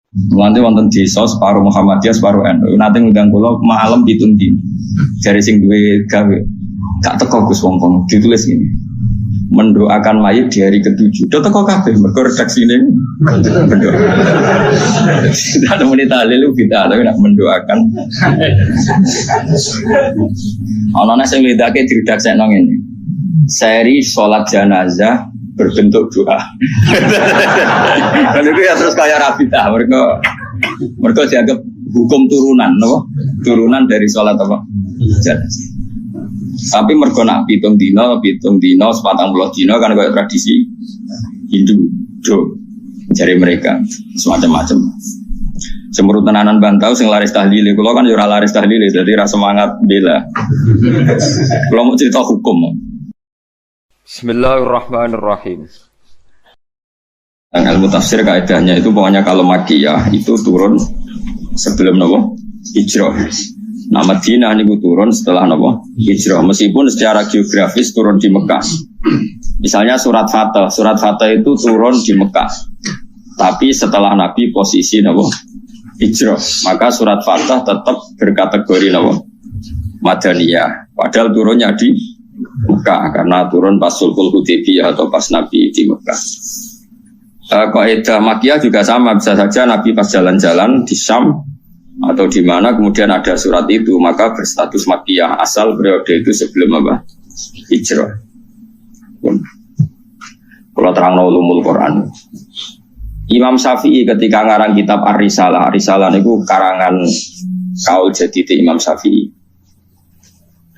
Nanti wonten desa separuh Muhammadiyah separuh NU. Nanti ngundang kula malam ditundi. Jari sing duwe gawe. Gak teko Gus wong ditulis ngene. Mendoakan mayit di hari ke-7. Do teko kabeh mergo redaksine mendoa. Tidak muni tahlil kita tapi nak mendoakan. Ana sing lidake diredaksekno ngene. Seri salat jenazah berbentuk doa. Kan itu ya terus kayak Rabidah mereka dianggap hukum turunan, no? Turunan dari sholat apa? Jenazah. Tapi mereka nak pitung dino, 40 dino kan kayak tradisi Hindu, jari mereka semacam-macam. Semurut tenanan bantau sing laris tahlil, kalau kan jurah laris tahlil, jadi rasa semangat bela. Kalau mau cerita hukum. Bismillahirrahmanirrahim. Ilmu tafsir kaidahnya itu pokoknya kalau Makkiyah itu turun sebelum Nabi hijrah. Nah Madinah ini turun setelah Nabi hijrah. Meskipun secara geografis turun di Mekah. Misalnya surat Fatah itu turun di Mekah. Tapi setelah Nabi posisi Nabi hijrah, maka surat Fatah tetap berkategori Nabi Madaniyah. Padahal turunnya di Mekah karena turun pas Sulhul Hudaybiyah atau pas Nabi di Mekah. Kaidah Makkiyah juga sama, bisa saja Nabi pas jalan-jalan di Syam atau di mana kemudian ada surat itu, maka berstatus Makkiyah asal periode itu sebelum apa? Hijrah. Kalau terang ulumul Quran. Imam Syafi'i ketika ngarang kitab Ar-Risalah itu karangan kaul jadid Imam Syafi'i.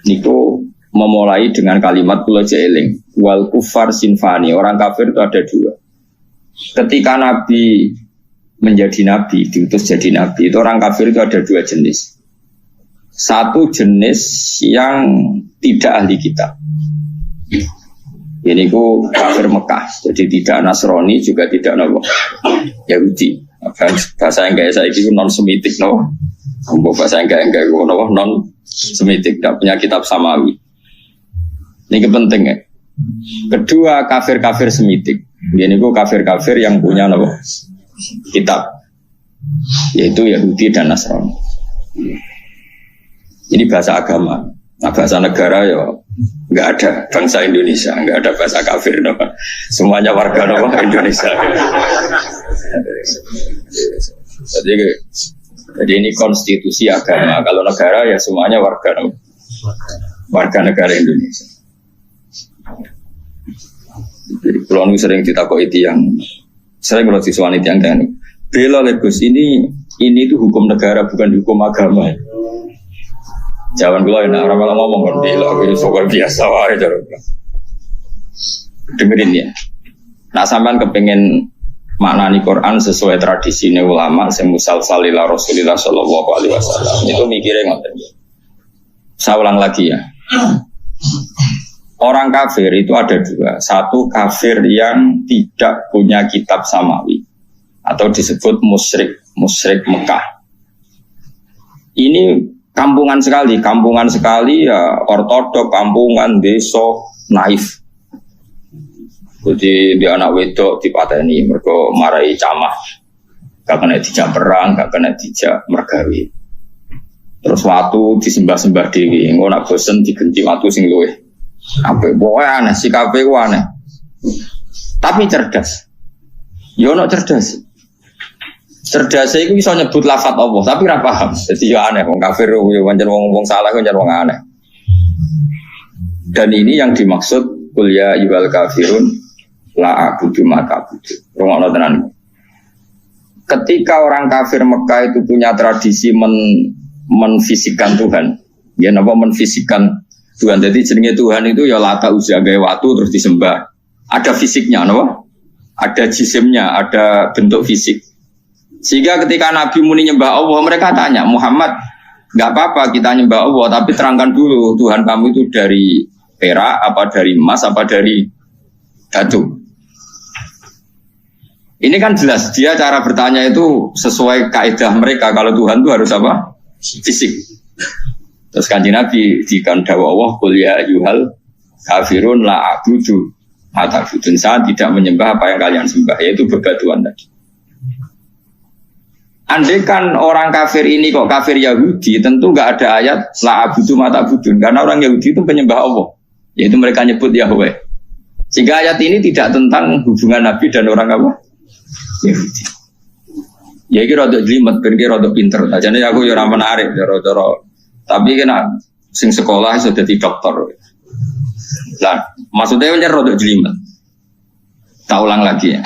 Niku memulai dengan kalimat kula jeeling wal kufar sinfani, orang kafir itu ada dua. Ketika Nabi menjadi Nabi, diutus jadi Nabi, itu orang kafir itu ada dua jenis. Satu jenis yang tidak ahli kitab. Ini ku kafir Mekah, jadi tidak Nasrani juga tidak Yahudi. Bahasa yang kayak saya itu non Semitik, bahasa yang kayak non Semitik, tidak punya kitab Samawi. Ini penting ya. Kedua kafir-kafir Semitik. Ini ku kafir-kafir yang punya kitab, yaitu Yahudi dan Nasrani. Ini bahasa agama. Nah bahasa negara ya nggak ada, bangsa Indonesia nggak ada bahasa kafir, semuanya warga Indonesia. Jadi ini konstitusi agama. Kalau negara ya semuanya warga negara Indonesia. Jadi kalau sering ditakoi tiang, sering kalau siswani tiang bela Gus ini itu hukum negara bukan hukum agama. Jangan gue enak orang malah ngomong kan bela, ini soal biasa aja. Dengerin ya. Nak sampean kepengen maknani Quran sesuai tradisi ulama, semusal salila Rasulillah Shallallahu Alaihi Wasallam. Itu mikirnya ngoten. Saya ulang lagi ya. Orang kafir itu ada dua. Satu kafir yang tidak punya kitab samawi atau disebut musyrik Mekah. Ini kampungan sekali ya, ortodok, kampungan, desa, naif. Jadi dia anak wedok dipateni mergo marahi camah. Gak kena dijak perang, gak kena dijak mergawi. Terus watu disembah-sembah dewi, engko nak bosen digenti watu sing luwih. Apa boy aneh, sikapnya aneh. Tapi cerdas. Yono cerdas. Cerdasnya itu bisa nyebut lafaz Allah, tapi tidak paham. Jadi ya aneh, wong kafir, wong salah, wong aneh. Dan ini yang dimaksud qul ya ayyuhal kafirun la a'budu ma ta'budun. Rungokno tenan. Ketika orang kafir Mekah itu punya tradisi menfisikkan Tuhan. Ya napa menfisikkan Tuhan. Jadi jenenge Tuhan itu ya Lata Uzza gawe watu terus disembah. Ada fisiknya, napa? Ada jisimnya, ada bentuk fisik. Sehingga ketika Nabi muni nyembah Allah, mereka tanya, Muhammad, enggak apa-apa kita nyembah Allah, tapi terangkan dulu Tuhan kamu itu dari perak, apa dari emas, apa dari batu. Ini kan jelas, dia cara bertanya itu sesuai kaidah mereka, kalau Tuhan itu harus apa? Fisik. Terus kanjeng Nabi dikandhawa Allah qul ya ayyuhal kafirun la a'budu ma ta'budun, saya tidak menyembah apa yang kalian sembah, yaitu bebatuan tadi. Andai kan orang kafir ini kok kafir Yahudi, tentu nggak ada ayat la abudu mata abudun, karena orang Yahudi itu penyembah Allah, yaitu mereka nyebut Yahweh. Sehingga ayat ini tidak tentang hubungan Nabi dan orang apa? Yahudi. Ya iki rada jlimet, ben iki rada pinter. Ajane aku ya ora menarik, ya rada. Tapi kena sing sekolah iso dadi dokter. Lah, maksudnya kan rada jlimet. Tak ulang lagi ya.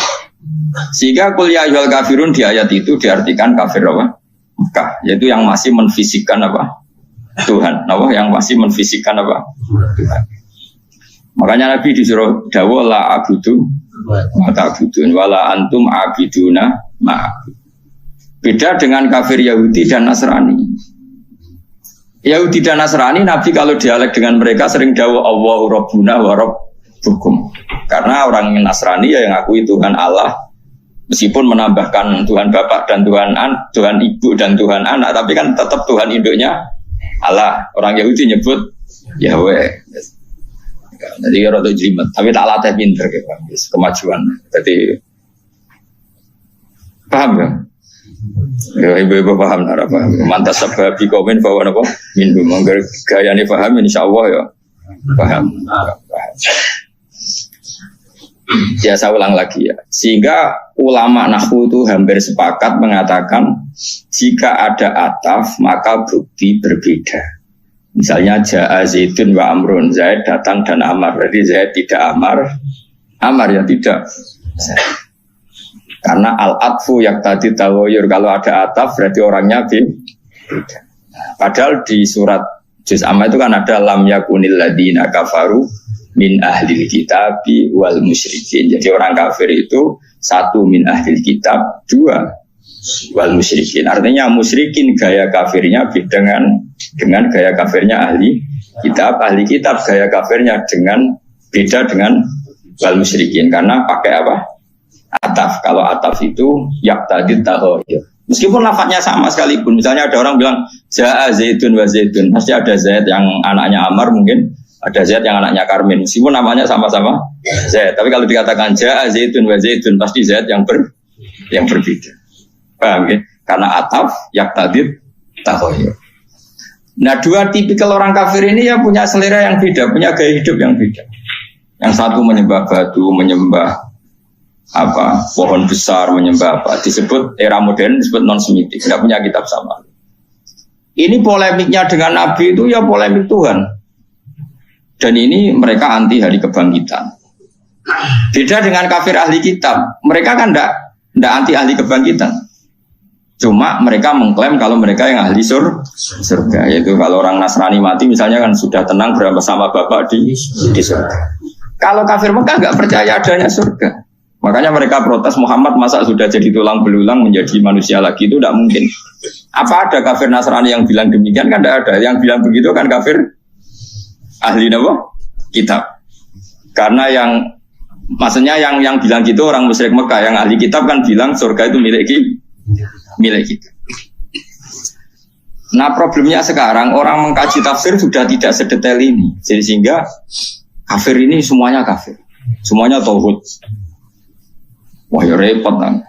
Sehingga kuliah yuhal kafirun di ayat itu diartikan kafir apa? Mekah, yaitu yang masih menfisikkan apa? Tuhan. Apa? Yang masih menfisikkan apa? Tuhan. Makanya Nabi disuruh dawa la abudu mata abudun wala antum abiduna ma'abud. Beda dengan kafir Yahudi dan Nasrani. Yahudi dan Nasrani, Nabi kalau dialek dengan mereka sering dawa Allahu Rabbuna wa Rabbukum. Karena orang Nasrani ya yang akui Tuhan Allah, meskipun menambahkan Tuhan Bapak dan Tuhan Ibu dan Tuhan Anak, tapi kan tetap Tuhan induknya Allah. Orang Yahudi nyebut Yahweh. Jadi rada jelimet, tapi tak latih pinter kemajuan. Jadi paham ya? Ya ibu-ibu paham nara paham. Mantas sebab komen bahwa apa? Minum manggar gaya ni paham insyaallah ya. Paham. Ya saya ulang lagi ya. Sehingga ulama nahwu itu hampir sepakat mengatakan jika ada ataf maka bukti berbeda. Misalnya Ja'a Zaidun wa Amrun, Zaid datang dan Amar. Berarti Zaid tidak Amar, Amar ya tidak. Karena al-atfu yaktadi tawayyur, kalau ada ataf berarti orangnya beda. Padahal di surat Juz Amma itu kan ada lam yakunil ladina kafaru min ahlil kitabi wal musyrikin. Jadi orang kafir itu satu min ahlil kitab, dua wal musyrikin. Artinya musyrikin gaya kafirnya beda dengan gaya kafirnya ahli kitab gaya kafirnya beda dengan wal musyrikin karena pakai apa? Ataf. Kalau ataf itu yaqtadid tahoyyur. Meskipun lafadznya sama sekalipun, misalnya ada orang bilang Ja'a Zaidun wa Zaidun, pasti ada Zaid yang anaknya Amar, mungkin ada Zaid yang anaknya Karmin, meskipun namanya sama-sama Zaid. Tapi kalau dikatakan Ja'a Zaidun wa Zaidun, pasti Zaid yang berbeda. Paham ya? Karena ataf yaqtadid tahoyyur. Nah, dua tipikal orang kafir ini ya punya selera yang beda, punya gaya hidup yang beda. Yang satu menyembah batu, menyembah pohon besar, menyembah apa, disebut era modern disebut non-semitik, tidak punya kitab sama. Ini polemiknya dengan Nabi itu ya polemik Tuhan. Dan ini mereka anti hari kebangkitan. Beda dengan kafir ahli kitab, mereka kan tidak anti ahli kebangkitan. Cuma mereka mengklaim kalau mereka yang ahli surga, yaitu kalau orang Nasrani mati misalnya kan sudah tenang bersama Bapak di surga. Kalau kafir Mekah nggak percaya adanya surga, makanya mereka protes Muhammad masa sudah jadi tulang belulang menjadi manusia lagi, itu tidak mungkin. Apa ada kafir Nasrani yang bilang demikian? Kan tidak ada. Yang bilang begitu kan kafir ahli kitab. Karena maksudnya yang bilang gitu orang musyrik Mekah, yang ahli kitab kan bilang surga itu milik kita. Nah problemnya sekarang orang mengkaji tafsir sudah tidak sedetail ini, jadi sehingga kafir ini semuanya kafir, semuanya tauhid. Wah ya repot kan.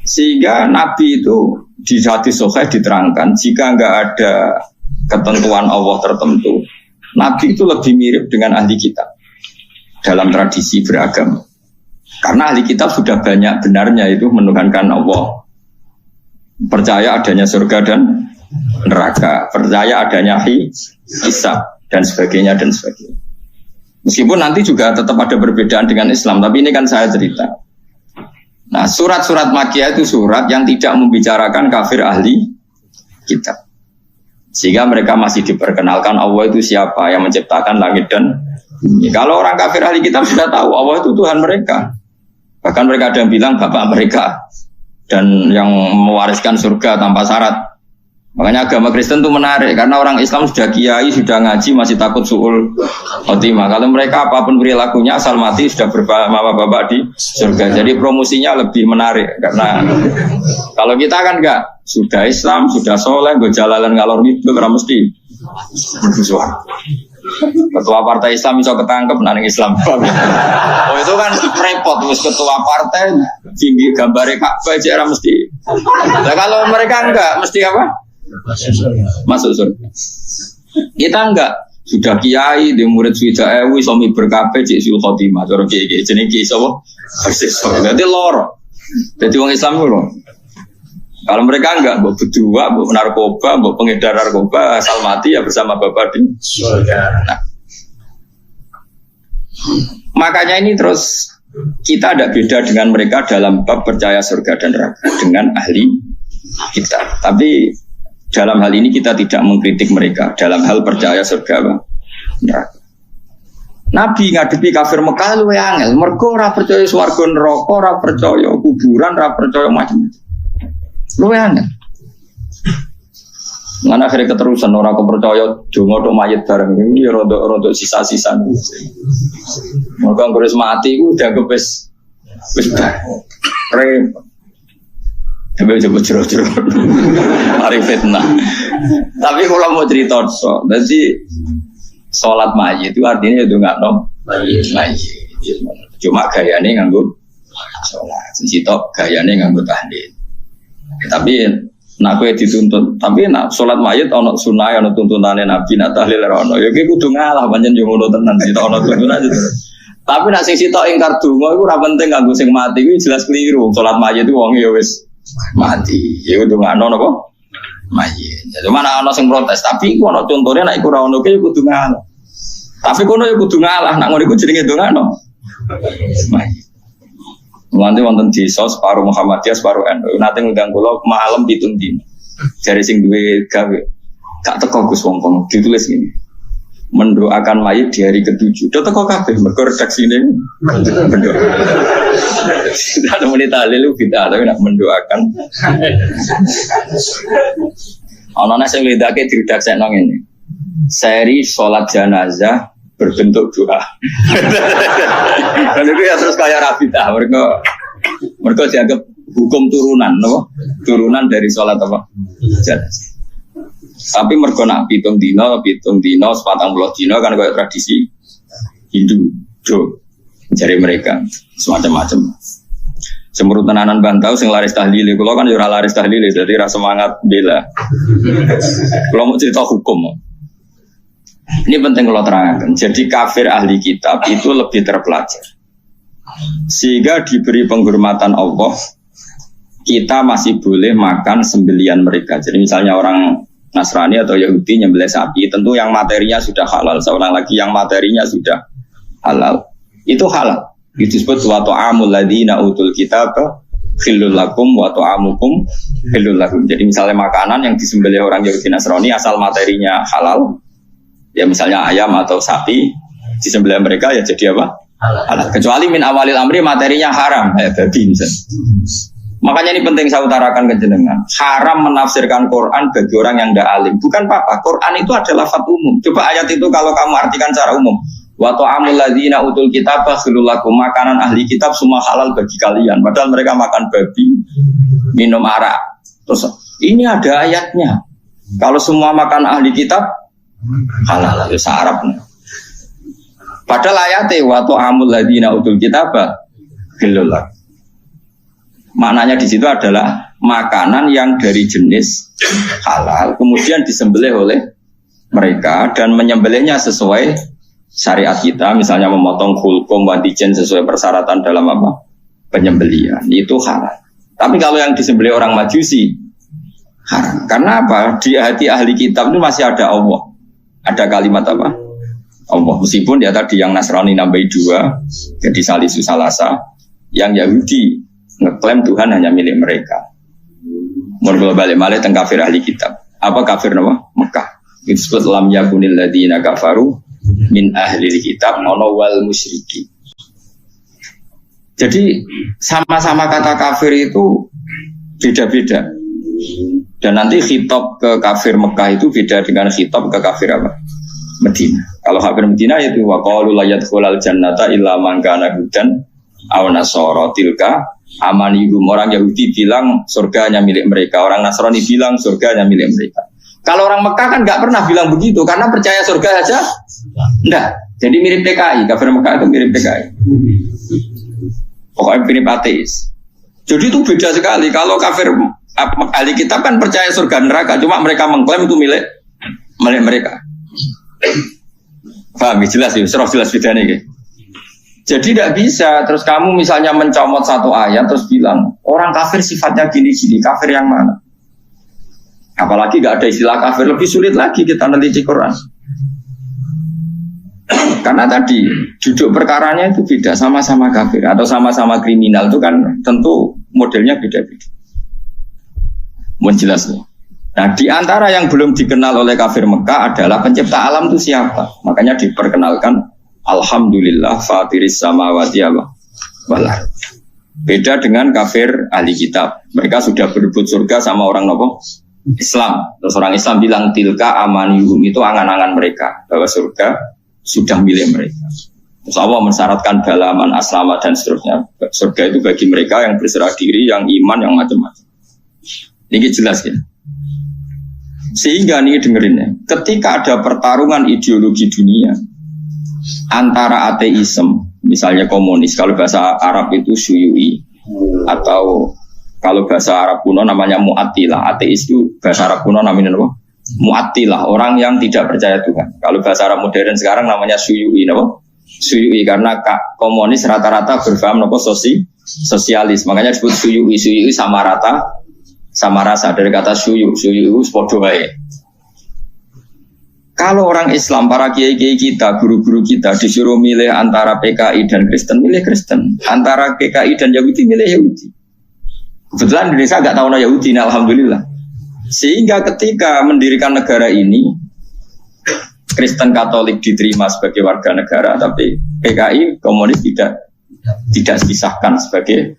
Sehingga Nabi itu di hadis sahih diterangkan jika enggak ada ketentuan Allah tertentu, Nabi itu lebih mirip dengan ahli kitab dalam tradisi beragama. Karena ahli kitab sudah banyak benarnya itu menuhankan Allah, percaya adanya surga dan neraka, percaya adanya hisab dan sebagainya. Meskipun nanti juga tetap ada perbedaan dengan Islam, tapi ini kan saya cerita. Nah, surat-surat Makkiyah itu surat yang tidak membicarakan kafir ahli kitab. Sehingga mereka masih diperkenalkan Allah itu siapa yang menciptakan langit dan bumi. Kalau orang kafir ahli kitab sudah tahu Allah itu Tuhan mereka. Bahkan mereka ada yang bilang bapak mereka dan yang mewariskan surga tanpa syarat. Makanya agama Kristen itu menarik karena orang Islam sudah kiai, sudah ngaji masih takut su'ul khotimah. Kalau mereka apapun perilakunya asal mati sudah bapak-bapak di surga. Jadi promosinya lebih menarik karena kalau kita kan enggak, sudah Islam, sudah soleh, berjalan ngalor ngidul ora mesti bersuara. Ketua partai Islam bisa ketangkep nang Islam. Oh itu kan repot, wis ketua partai tinggi gambare Ka'bah aja ora mesti Nah, kalau mereka enggak, mesti apa? Masuk surga. Kita enggak. Sudah kiai, di murid sudah suami berkape, cik sul khotimah. Cara kiai, jenis kiai sapa? Persis. Berarti loro. Jadi orang Islam itu loh. Kalau mereka enggak, mau berdua, mau narkoba, mau pengedar narkoba, asal mati ya bersama bapak di surga. Nah, makanya ini terus kita ada beda dengan mereka dalam bab percaya surga dan neraka dengan ahli kita. Tapi dalam hal ini kita tidak mengkritik mereka dalam hal percaya surga dan neraka. Nabi ngadepi kafir Mekah luwe angel, mergo ora percaya swarga neraka, ora percaya kuburan, ora percaya macam-macam. Luwe angel. Ngan akhirnya keterusan orang kepercaya donga tok mayit bareng iki ya rada sisa-sisa. Mergo ngurus mati ku dianggap wis repot. Coba jero-jero. Mari fitnah. Tapi kalau mau cerita so, jadi sholat mayit itu artinya itu enggak no mayit. Cuma gayane nganggo sholat. Sitok gayane nganggo tahlil. Tapi nak kowe dituntut, tapi nak sholat mayit ana sunah ana tuntunane Nabi nak tahlil ora ono. Ya iki kudu ngalah pancen yo ngono tenan sitok ana tuntunan aja. Tapi nak sing sitok ingkar donga iku ora penting kanggo sing mati kuwi jelas keliru. Sholat mayit itu wong ya wis mati. Ya kudu ngono napa? Mayit. Ya mana ana sing protes, tapi iku ana contone nek iku ora ono ki kudu ngalah. Tapi kono ya kudu ngalah, nak ngono iku jenenge dongano. Mayit. Nanti wonten desa separuh Muhammadiyah separuh NU. Nanti ngundang kula malam 7 dina. Jare sing duwe gawe gak teko Gus wong ditulis ngene. Mendoakan mayit di hari ke-7. Do teko kabeh mergo redaksine mendoa. Ada menit tahlil kita tapi nak mendoakan. Ana nek sing lidake diredaksekno ngene. Seri salat jenazah berbentuk doa. Dan itu ya terus kayak Rabidah, mereka dianggap hukum turunan, no? Turunan dari sholat apa? Jenazah. Tapi mereka nak pitung dino, 40 dino kan kayak tradisi Hindu, mencari mereka semacam-macam. Semurut tenanan bantau, sing laris tahlil, kalau kan jurah laris tahlil, jadi rasa semangat bela. Kalau mau cerita hukum. Ini penting kalau terangkan. Jadi kafir ahli kitab itu lebih terpelajar. Sehingga diberi penghormatan Allah, kita masih boleh makan sembelian mereka. Jadi misalnya orang Nasrani atau Yahudi nyembelih sapi, tentu yang materinya sudah halal. Seorang lagi yang materinya sudah halal, itu halal. Itu disebut wa ta'amul ladzina utul kitab khillul lakum wa ta'amukum khillul lakum. Jadi misalnya makanan yang disembelih orang Yahudi Nasrani asal materinya halal, ya misalnya ayam atau sapi disembelih mereka ya jadi apa? Halal. Kecuali min awalil amri materinya haram, kayak babi misalnya. Makanya ini penting saya utarakan ke jenengan. Haram menafsirkan Quran bagi orang yang tidak alim. Bukan apa-apa. Quran itu adalah lafaz umum. Coba ayat itu kalau kamu artikan secara umum. Wa ta'amul ladzina utul kitab khilul lakum. Makanan ahli kitab semua halal bagi kalian. Padahal mereka makan babi, minum arak. Terus ini ada ayatnya. Kalau semua makan ahli kitab halal itu Arab. Padahal ayatnya wa ta'amul ladzina utul kitab khilul lakum. Maknanya di situ adalah makanan yang dari jenis halal kemudian disembelih oleh mereka dan menyembelihnya sesuai syariat kita, misalnya memotong hulkum wadijen sesuai persyaratan dalam apa? Penyembelihan. Itu halal. Tapi kalau yang disembelih orang Majusi haram. Karena apa? Di hati ahli kitab itu masih ada Allah. Ada kalimat apa? Allah. Meskipun dia tadi yang Nasrani nambahi 2 jadi salisu salasa, yang Yahudi ngeklaim Tuhan hanya milik mereka. Mergo balik malih teng kafir ahli kitab. Apa kafir nama? Mekah. Itu disebut lam yakunil ladzina kafaru min ahli kitab ono wal musyriki. Jadi sama-sama kata kafir itu beda-beda. Dan nanti khitab ke kafir Mekah itu beda dengan khitab ke kafir apa? Medina. Kalau kafir Medina itu wa qalu la yadkhulul jannata illa man kana hudan aw nasara tilka amanihum. Orang Yahudi bilang surganya milik mereka, orang Nasrani bilang surganya milik mereka. Kalau orang Mekah kan nggak pernah bilang begitu karena percaya surga aja enggak. Jadi mirip PKI, kafir Mekah itu mirip PKI. Pokoknya mirip ateis. Jadi itu beda sekali. Kalau kafir ahli kitab kan percaya surga neraka, cuma mereka mengklaim itu milik mereka. Paham? Jelas ya, jelas bedanya gitu. Jadi tidak bisa terus kamu misalnya mencomot satu ayat terus bilang orang kafir sifatnya gini-gini, kafir yang mana? Apalagi nggak ada istilah kafir, lebih sulit lagi kita neliti Quran. Karena tadi duduk perkaranya itu beda, sama-sama kafir atau sama-sama kriminal itu kan tentu modelnya beda-beda. Mohon jelas nih. Nah di antara yang belum dikenal oleh kafir Mekah adalah pencipta alam itu siapa. Makanya diperkenalkan Alhamdulillah fatiris samawati wal ardh. Beda dengan kafir ahli kitab. Mereka sudah berebut surga sama orang nopo Islam. Terus orang Islam bilang tilka amanihum, itu angan-angan mereka bahwa surga sudah milik mereka. Terus Allah mensyaratkan balaman, aslama dan seterusnya. Surga itu bagi mereka yang berserah diri, yang iman, yang macam-macam. Ini jelas ya. Sehingga ini dengerin ya. Ketika ada pertarungan ideologi dunia antara ateisme, misalnya komunis, kalau bahasa Arab itu syuyu'i, atau kalau bahasa Arab kuno namanya mu'attilah. Ateis itu bahasa Arab kuno namanya apa? Mu'attilah, orang yang tidak percaya Tuhan. Kalau bahasa Arab modern sekarang namanya syuyu'i, apa? Syuyu'i karena komunis rata-rata berfaham apa sosialis. Makanya disebut syuyu'i. Syuyu'i sama rata, sama rasa dari kata syuyu sepodo wae. Kalau orang Islam, para kiai-kiai kita, guru-guru kita disuruh milih antara PKI dan Kristen, milih Kristen. Antara PKI dan Yahudi, milih Yahudi. Kebetulan Indonesia nggak tahu Yahudi, nah, alhamdulillah. Sehingga ketika mendirikan negara ini, Kristen Katolik diterima sebagai warga negara, tapi PKI komunis tidak disahkan sebagai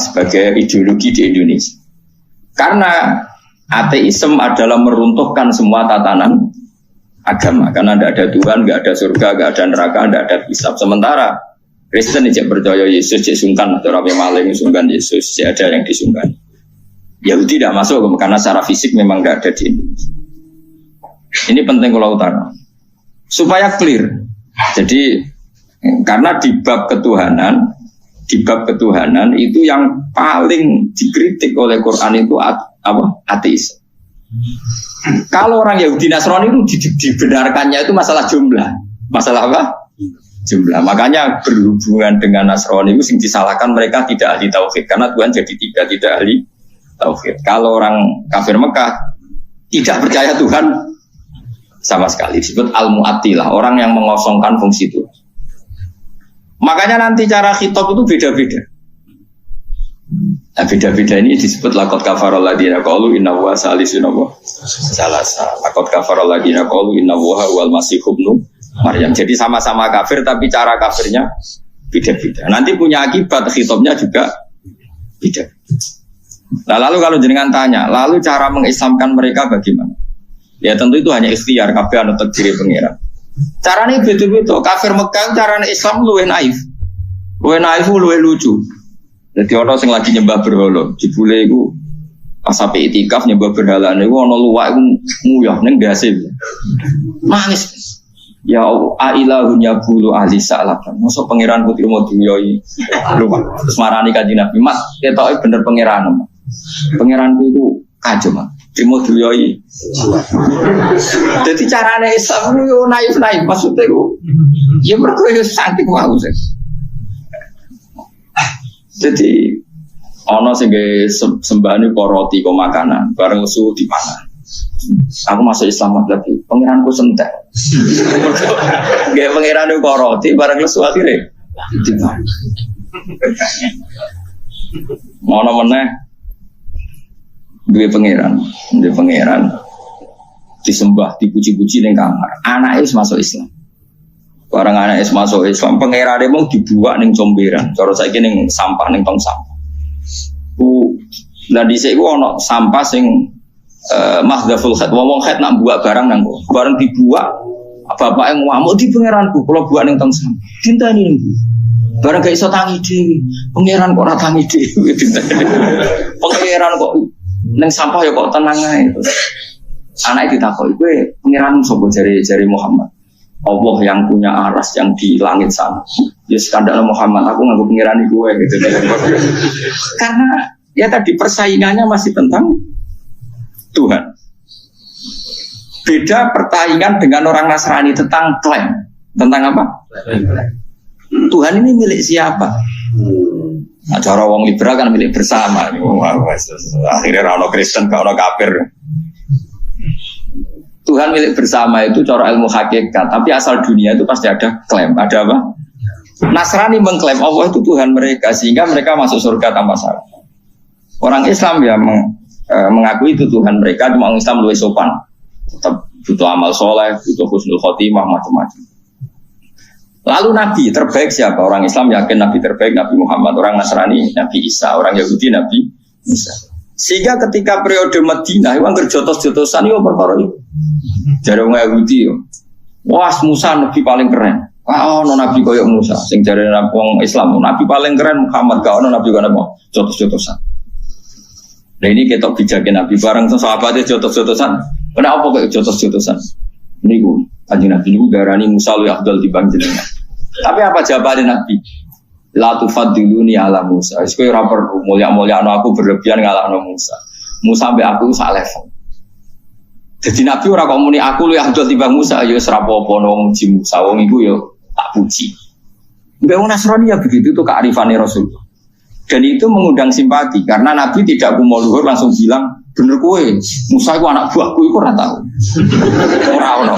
sebagai ideologi di Indonesia. Karena ateisme adalah meruntuhkan semua tatanan agama, karena tidak ada Tuhan, tidak ada surga, tidak ada neraka, tidak ada hisab. Sementara Kristen tidak percaya Yesus, tidak sungkan, atau Rabi Maling sungkan Yesus, tidak ada yang disungkan. Yahudi tidak masuk karena secara fisik memang tidak ada di Indonesia. Ini penting kalau utara supaya clear. Jadi karena di bab ketuhanan itu yang paling dikritik oleh Quran itu ateis. Kalau orang Yahudi Nasrani itu dibenarkannya itu masalah jumlah. Masalah apa? Jumlah. Makanya berhubungan dengan Nasrani itu yang disalahkan mereka tidak ahli tauhid karena Tuhan jadi tidak ahli tauhid. Kalau orang kafir Mekah tidak percaya Tuhan sama sekali, disebut al-mu'attilah, orang yang mengosongkan fungsi Tuhan. Makanya nanti cara khitab itu beda-beda. Nah, beda-beda ini disebut laqad kafaral ladina qalu inna huwa salisun salasa. Laqad kafaral ladina qalu inna huwa wal masih ibnu Maryam. Jadi sama-sama kafir tapi cara kafirnya beda-beda. Nanti punya akibat khitabnya juga beda. Nah, lalu kalau jenengan tanya, lalu cara mengislamkan mereka bagaimana? Ya tentu itu hanya ikhtiar, kabeh anu takdire pangeran. Carane beda-beda. Kafir Mekah carane Islam luwih naif. Luwih lucu. Jadi orang sing lagi nyembah berhala, jebule iku pas sampai itikaf nyembah berhala niku ana luwak iku nguyah ning ndase. Nangis. Ya ailahun yaqulu ahli sa'lakan. Mosok pangeran putri mau diyoi luwak. Terus marani kanjeng Nabi, "Mas, ketoke bener pangeran." Pangeranku itu kajeng, Mas. Trimo diyoi. Jadi carane Islam yo naif-naif maksudnya ku. Ya mergo yo santik wae. Jadi ana sing sembahane kok roti kok makanan, bareng suhu dipangan. Aku masuk Islam lagi, pangeranku sentek. Nggih pangerane kok roti bareng lesu akhire. Ono meneh duwe pangeran disembah, dipuji-puji ning kamar. Anake wis masuk Islam. Barang anake wis masuk Islam, pangerane mau dibuak ning comberan. Cara saiki ning sampah ning tong sampah. Lah dhisik ku ana sampah sing mahdhaful khat. Wong khat nak buak barang nang kok. Bareng dibuak, bapake ngamuk di pangeranku, kula buak ning tong sampah. Dinteni ning bareng gak iso tangi dhewe. Pangeran kok ora tangi dhewe. Pangeran kok neng sampah ya kok tenang ae. Anake ditakoki, "Kowe pangeran sapa?" jari Muhammad. Allah yang punya aras yang di langit sana. Ya skandal Muhammad, aku nganggo pangeran kowe gitu. Karena Ya tadi persaingannya masih tentang Tuhan. Beda persaingan dengan orang Nasrani tentang klaim. Tentang apa? Tuhan ini milik siapa? Nah, cara wong liberal kan milik bersama. Akhirnya orang Kristen, orang kafir. Tuhan milik bersama itu cara ilmu hakikat. Tapi asal dunia itu pasti ada klaim. Ada apa? Nasrani mengklaim Allah itu Tuhan mereka, sehingga mereka masuk surga tanpa syarat. Orang Islam ya mengakui itu Tuhan mereka, cuma orang Islam lebih sopan. Tetap butuh amal soleh, butuh husnul khotimah, macam-macam. Lalu Nabi terbaik siapa? Orang Islam yakin Nabi terbaik Nabi Muhammad, orang Nasrani Nabi Isa, orang Yahudi Nabi Isa. Sehingga ketika periode Madinah, itu anggar jotos-jotosan itu perkara itu. Jadi orang Yahudi, wah Musa Nabi paling keren. Wah, no Nabi koyok Musa. Sing jadi orang Islam, Nabi paling keren Muhammad. Kau no Nabi koyok mau jotos-jotosan. Nah ini kita bijakin Nabi bareng sahabatnya jotos-jotosan. Kenapa kok jotos-jotosan? Ini gue, kanjeng Nabi ini garani Musa lu Abdul di bang jenengan. Tapi apa jawabannya Nabi? La tufaddiluni ala Musa. Wis kowe ora perlu mulya-mulyano aku berlebihan ngalahno Musa. Musa mbek aku sak level. Jadi Nabi ora kok muni aku lu Abdul di bang Musa ya wis ora apa-apa nang muji Musa wong iku ya tak puji. Mbek wong Nasrani ya begitu itu kearifane Rasul. Dan itu mengundang simpati karena Nabi tidak kumo luhur langsung bilang bener kowe Musa iku anak buahku iku ora tahu. Ora ono.